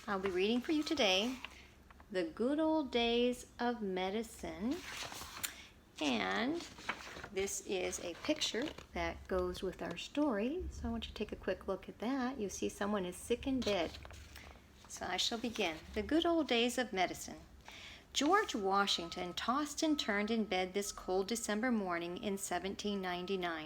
I'll be reading for you today The Good Old Days of Medicine, and this is a picture that goes with our story, so I want you to take a quick look at that. You see someone is sick in bed. So I shall begin. The Good Old Days of Medicine. George Washington tossed and turned in bed this cold December morning in 1799.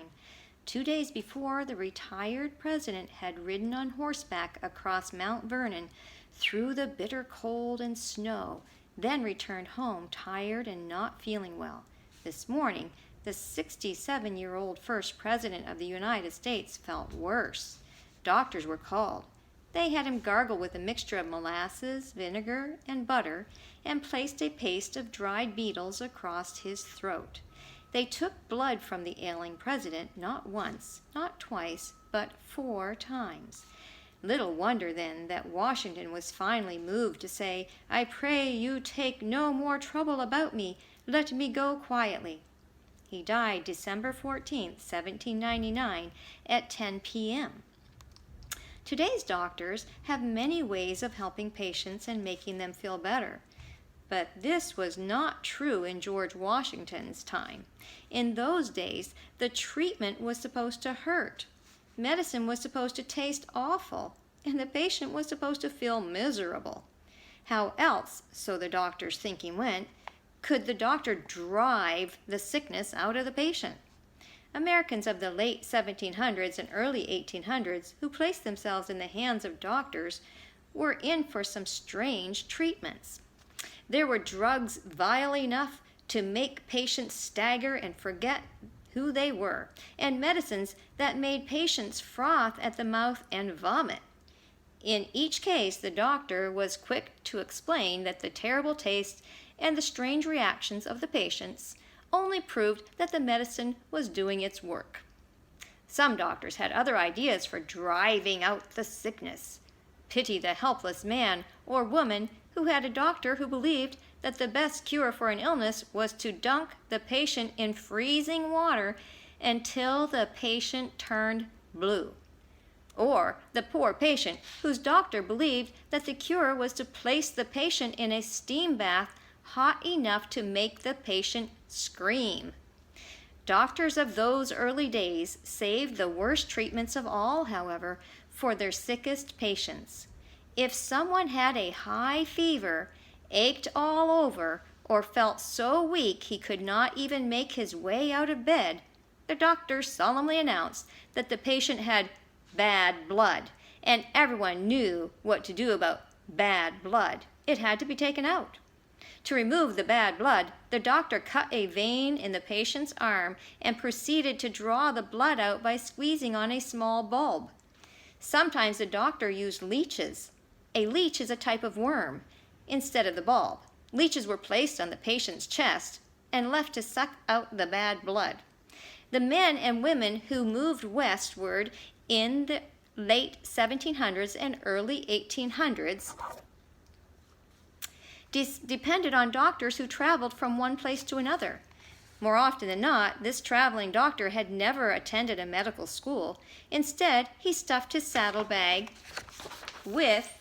2 days before, the retired president had ridden on horseback across Mount Vernon through the bitter cold and snow, then returned home tired and not feeling well. This morning, the 67-year-old first president of the United States felt worse. Doctors were called. They had him gargle with a mixture of molasses, vinegar, and butter, and placed a paste of dried beetles across his throat. They took blood from the ailing president not once, not twice, but 4 times. Little wonder, then, that Washington was finally moved to say, "I pray you take no more trouble about me. Let me go quietly." He died December 14th, 1799, at 10 p.m. Today's doctors have many ways of helping patients and making them feel better. But this was not true in George Washington's time. In those days, the treatment was supposed to hurt. Medicine was supposed to taste awful, and the patient was supposed to feel miserable. How else, so the doctor's thinking went, could the doctor drive the sickness out of the patient? Americans of the late 1700s and early 1800s who placed themselves in the hands of doctors were in for some strange treatments. There were drugs vile enough to make patients stagger and forget who they were, and medicines that made patients froth at the mouth and vomit. In each case, the doctor was quick to explain that the terrible taste and the strange reactions of the patients only proved that the medicine was doing its work. Some doctors had other ideas for driving out the sickness. Pity the helpless man or woman who had a doctor who believed that the best cure for an illness was to dunk the patient in freezing water until the patient turned blue. Or the poor patient whose doctor believed that the cure was to place the patient in a steam bath hot enough to make the patient scream. Doctors of those early days saved the worst treatments of all, however, for their sickest patients. If someone had a high fever, ached all over, or felt so weak he could not even make his way out of bed, the doctor solemnly announced that the patient had bad blood, and everyone knew what to do about bad blood. It had to be taken out. To remove the bad blood, the doctor cut a vein in the patient's arm and proceeded to draw the blood out by squeezing on a small bulb. Sometimes the doctor used leeches. A leech is a type of worm. Instead of the bulb, leeches were placed on the patient's chest and left to suck out the bad blood. The men and women who moved westward in the late 1700s and early 1800s depended on doctors who traveled from one place to another. More often than not, this traveling doctor had never attended a medical school. Instead, he stuffed his saddlebag with,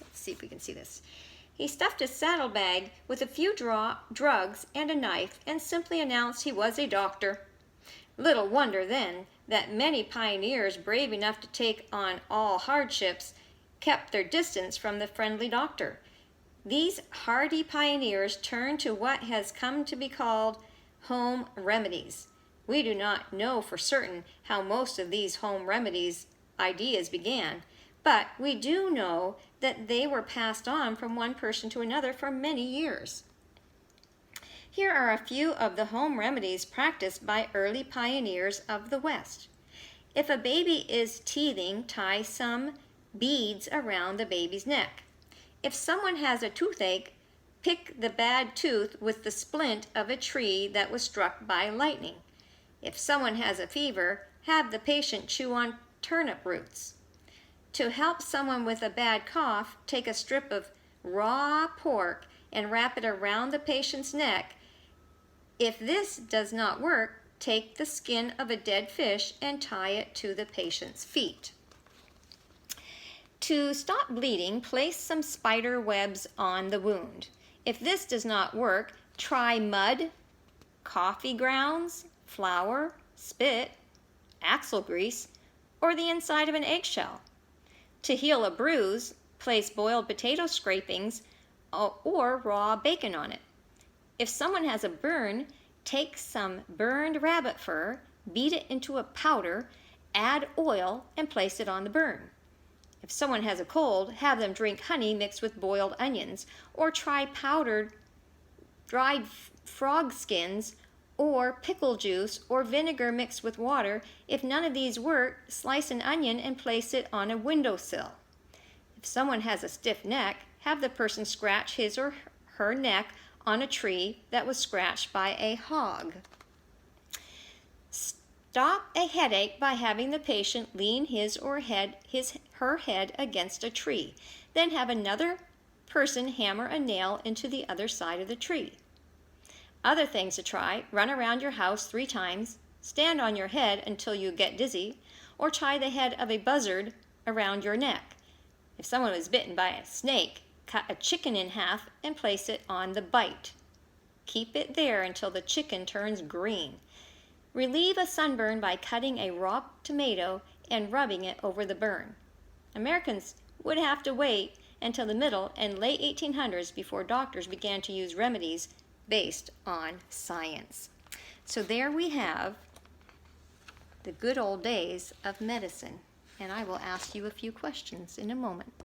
let's see if we can see this. He stuffed his saddlebag with a few drugs and a knife and simply announced he was a doctor. Little wonder, then, that many pioneers brave enough to take on all hardships kept their distance from the friendly doctor. These hardy pioneers turned to what has come to be called home remedies. We do not know for certain how most of these home remedies ideas began, but we do know that they were passed on from one person to another for many years. Here are a few of the home remedies practiced by early pioneers of the West. If a baby is teething, tie some beads around the baby's neck. If someone has a toothache, pick the bad tooth with the splint of a tree that was struck by lightning. If someone has a fever, have the patient chew on turnip roots. To help someone with a bad cough, take a strip of raw pork and wrap it around the patient's neck. If this does not work, take the skin of a dead fish and tie it to the patient's feet. To stop bleeding, place some spider webs on the wound. If this does not work, try mud, coffee grounds, flour, spit, axle grease, or the inside of an eggshell. To heal a bruise, place boiled potato scrapings or raw bacon on it. If someone has a burn, take some burned rabbit fur, beat it into a powder, add oil, and place it on the burn. If someone has a cold, have them drink honey mixed with boiled onions, or try powdered dried frog skins, or pickle juice, or vinegar mixed with water. If none of these work, slice an onion and place it on a windowsill. If someone has a stiff neck, have the person scratch his or her neck on a tree that was scratched by a hog. Stop a headache by having the patient lean his or her head against a tree. Then have another person hammer a nail into the other side of the tree. Other things to try: run around your house 3 times, stand on your head until you get dizzy, or tie the head of a buzzard around your neck. If someone was bitten by a snake, cut a chicken in half and place it on the bite. Keep it there until the chicken turns green. Relieve a sunburn by cutting a raw tomato and rubbing it over the burn. Americans would have to wait until the middle and late 1800s before doctors began to use remedies based on science. So there we have the good old days of medicine, and I will ask you a few questions in a moment.